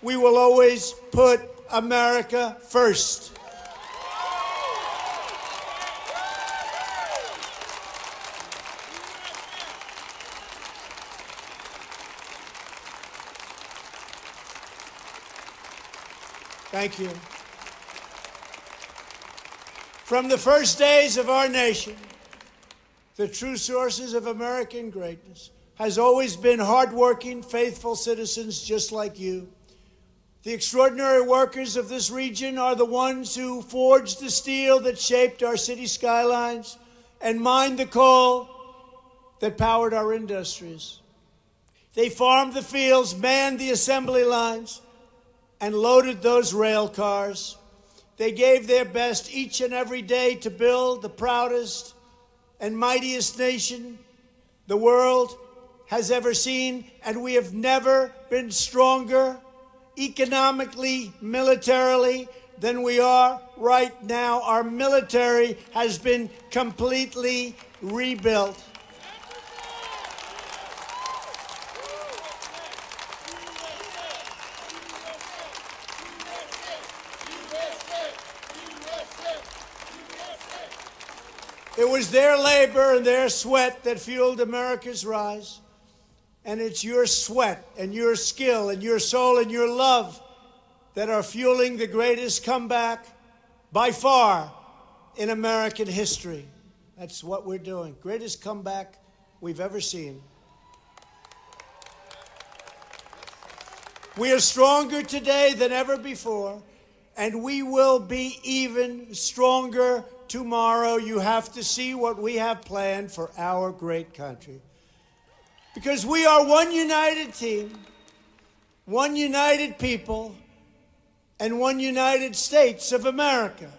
we will always put America first. Thank you. From the first days of our nation, the true sources of American greatness has always been hardworking, faithful citizens just like you. The extraordinary workers of this region are the ones who forged the steel that shaped our city skylines and mined the coal that powered our industries. They farmed the fields, manned the assembly lines, and loaded those rail cars. They gave their best each and every day to build the proudest and mightiest nation the world has ever seen, and we have never been stronger economically, militarily, than we are right now. Our military has been completely rebuilt. It was their labor and their sweat that fueled America's rise. And it's your sweat and your skill and your soul and your love that are fueling the greatest comeback by far in American history. That's what we're doing. Greatest comeback we've ever seen. We are stronger today than ever before, and we will be even stronger tomorrow. You have to see what we have planned for our great country. Because we are one united team, one united people, and one United States of America.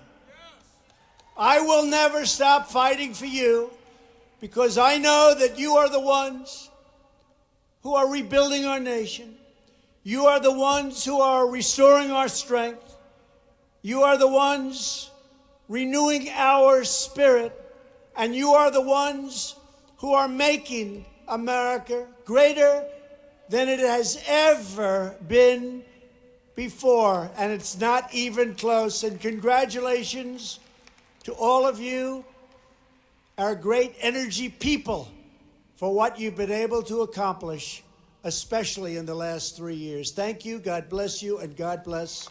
I will never stop fighting for you, because I know that you are the ones who are rebuilding our nation. You are the ones who are restoring our strength. You are the ones renewing our spirit. And you are the ones who are making America greater than it has ever been before. And it's not even close. And congratulations to all of you, our great energy people, for what you've been able to accomplish, especially in the last 3 years. Thank you, God bless you, and God bless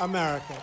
America.